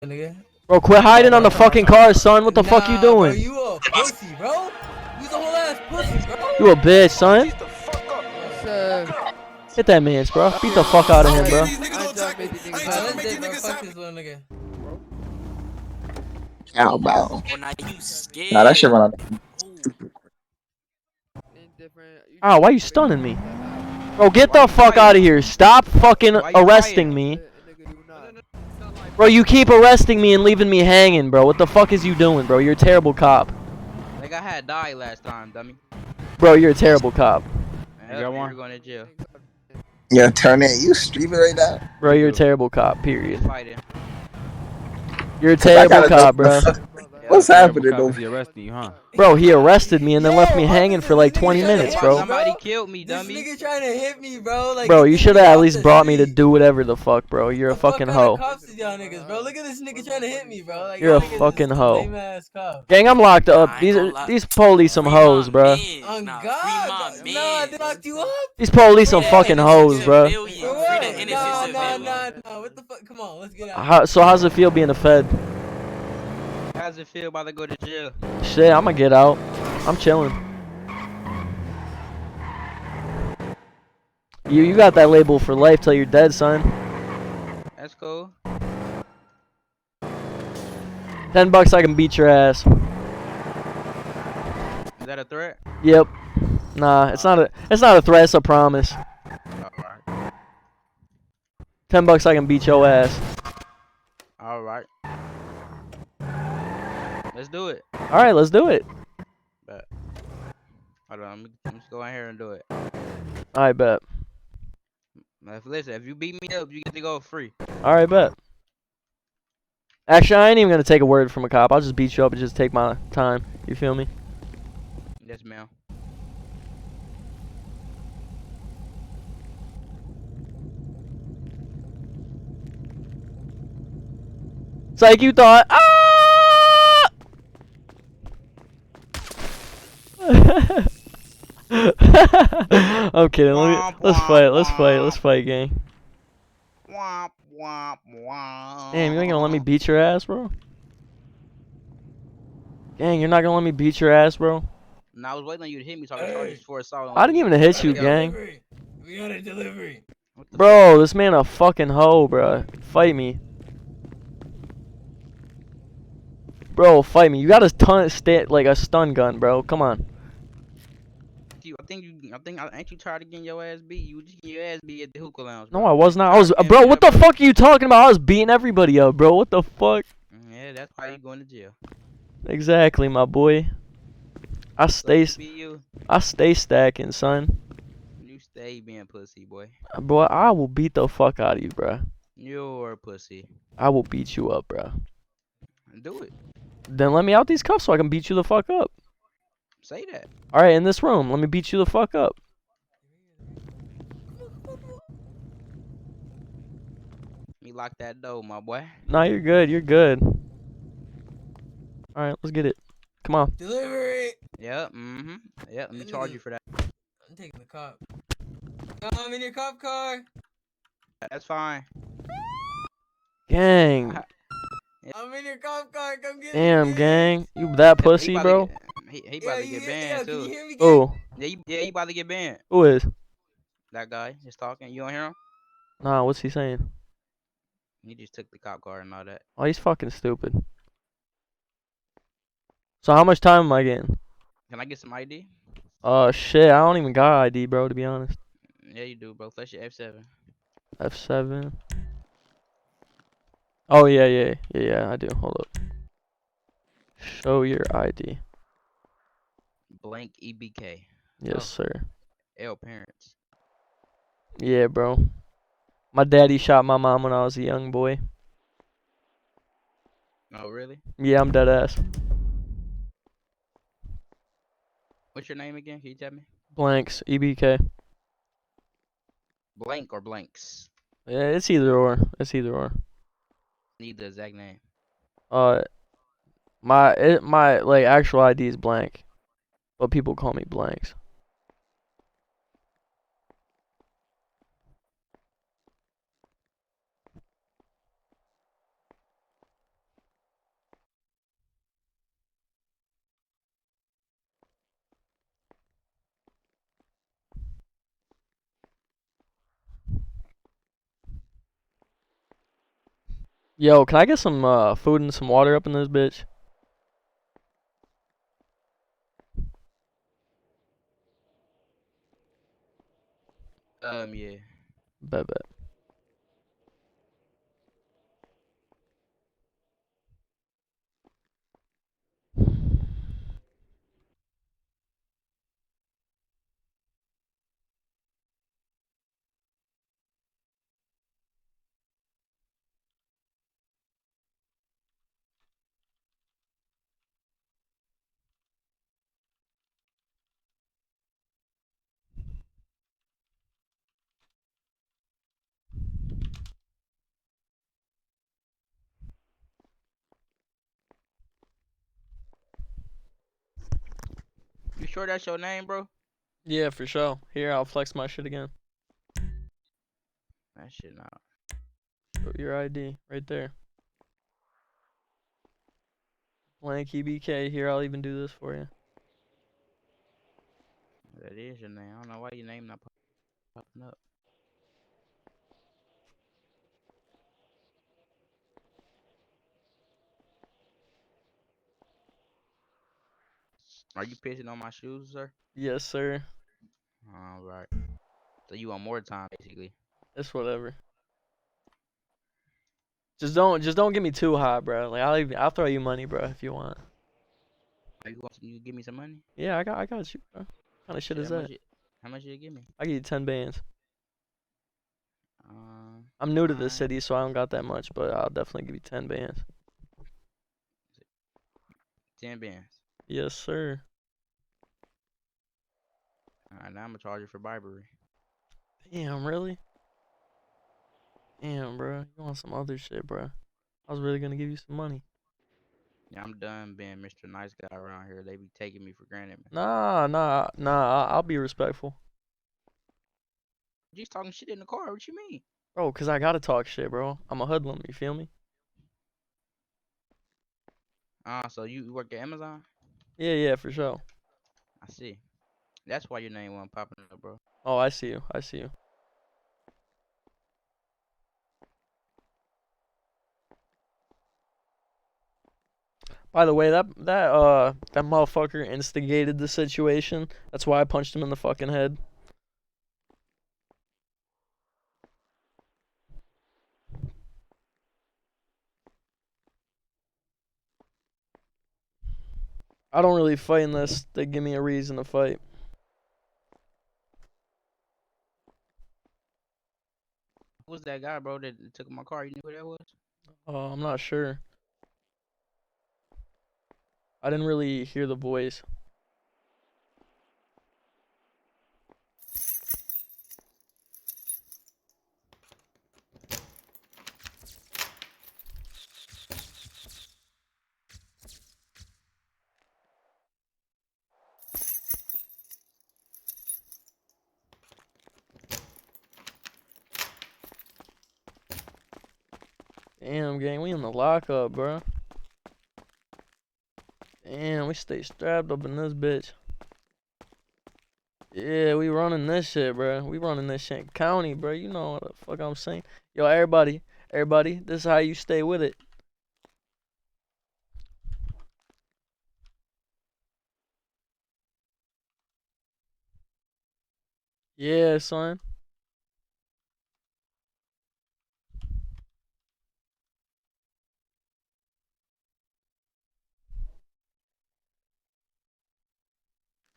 nigga. Bro, quit hiding on the fucking car, son. What the fuck you doing? Bro, you a pussy, bro. You's a whole ass pussy, bro. You a bitch, son. Hit that man's, bro. Beat the fuck out of him, bro. Let's dip, bro. Fuck this little nigga. Out, bro. Oh, now you scared. Nah, that shit run out. Oh, why you stunning me? Bro, get the fuck out of here. Stop fucking arresting me. Bro, you keep arresting me and leaving me hanging, bro. What the fuck is you doing, bro? You're a terrible cop. Like I had died last time, dummy. Bro, you're a terrible cop. You got one? You're going to jail. Yo, Tonnerre, you streaming right now? Bro, you're a terrible cop, period. Fighting. You're a terrible cop, bro. What's happening, though? He arresting you, huh? Bro, he arrested me and then left me hanging for like 20 minutes, bro. Somebody killed me, dummy. This nigga trying to hit me, bro. Like, Bro, you should have at least brought me to do whatever the fuck, bro. You're a fucking hoe. Cops is y'all niggas, bro. Look at this nigga trying to hit me, bro. Like, You're a fucking hoe. lame-ass cop. Gang, I'm locked up. These police some hoes, bro. On God, no, they locked you up. These police some fucking hoes, bro. For what? No. What the fuck? Come on, let's get out. So how's it feel being a fed? How's it feel about to go to jail? Shit, I'ma get out. I'm chilling. You got that label for life till you're dead, son. That's cool. $10 I can beat your ass. Is that a threat? Yep. Nah, it's not a threat, it's a promise. Alright. $10 I can beat your ass. Alright. Let's do it. Alright, let's do it. Bet. Hold on, let me just go in here and do it. Alright, bet. Now, listen, if you beat me up, you get to go free. Alright, bet. Actually, I ain't even gonna take a word from a cop. I'll just beat you up and just take my time. You feel me? Yes, ma'am. It's like you thought. Ah! I'm kidding. Let's fight, gang. Damn, you ain't gonna let me beat your ass, bro? Gang, you're not gonna let me beat your ass, bro? Nah, I was waiting on you to hit me so I could charge you for assault. I didn't even hit you, gang. We got a delivery. Bro, this man a fucking hoe, bro. Fight me. Bro, fight me. You got like a stun gun, bro. Come on. Ain't you tired of getting your ass beat? You just getting your ass beat at the hookah lounge. Bro. No, I was not. Bro, what the fuck are you talking about? I was beating everybody up, bro. What the fuck? Yeah, that's why you going to jail. Exactly, my boy. I stay stacking, son. You stay being pussy, boy. Boy, I will beat the fuck out of you, bro. You're a pussy. I will beat you up, bro. Do it. Then let me out these cuffs so I can beat you the fuck up. Say that. Alright, in this room, let me beat you the fuck up. Me lock that door, my boy. Nah, you're good, you're good. Alright, let's get it. Come on. Delivery. Yep, Yep, let me charge you for that. I'm taking the cop. I'm in your cop car. That's fine. Gang. I'm in your cop car. Come get me. Damn, gang. You that pussy, bro? He about to get banned, too. Can you hear me, Oh. Yeah, he about to get banned. Who is? That guy just talking. You don't hear him? Nah, what's he saying? He just took the cop car and all that. Oh, he's fucking stupid. So how much time am I getting? Can I get some ID? Shit, I don't even got ID, bro, to be honest. Yeah, you do, bro. Flash your F7. F7. Oh, yeah, I do. Hold up. Show your ID. Blank EBK. Yes, sir. L parents. Yeah, bro. My daddy shot my mom when I was a young boy. Oh, really? Yeah, I'm dead ass. What's your name again? Can you tell me? Blanks, EBK. Blank or blanks? Yeah, it's either or. It's either or. Need the exact name. My like actual ID is blank, but people call me Blanks. Yo, can I get some food and some water up in this bitch? Yeah. Bet, bet. You sure that's your name, bro? Yeah, for sure. Here, I'll flex my shit again. That shit not. Show your ID right there. Blanky BK. Here, I'll even do this for you. That is your name. I don't know why your name not popping up. Are you pissing on my shoes, sir? Yes, sir. All right. So you want more time, basically. It's whatever. Just don't get me too high, bro. Like I'll throw you money, bro, if you want. Are you give me some money? Yeah, I got you, bro. What kind of shit Shit, is that? how much you give me? I give you 10 bands. I'm new to this Alright. city, so I don't got that much, but I'll definitely give you 10 bands. 10 bands. Yes, sir. Alright, now I'm gonna charge you for bribery. Damn, really? Damn, bro. You want some other shit, bro? I was really gonna give you some money. Yeah, I'm done being Mr. Nice Guy around here. They be taking me for granted, man. Nah. I'll be respectful. You just talking shit in the car. What you mean? Bro, 'cause I gotta talk shit, bro. I'm a hoodlum, you feel me? So you work at Amazon? Yeah, for sure. I see. That's why your name wasn't popping up, bro. Oh, I see you. I see you. By the way, that motherfucker instigated the situation. That's why I punched him in the fucking head. I don't really fight unless they give me a reason to fight. Who was that guy, bro, that took my car? You knew who that was? I'm not sure. I didn't really hear the voice. Damn, gang, we in the lockup, bro. Damn, we stay strapped up in this bitch. Yeah, we running this shit, bro. We running this shit in county, bro. You know what the fuck I'm saying. Yo, everybody, this is how you stay with it. Yeah, son.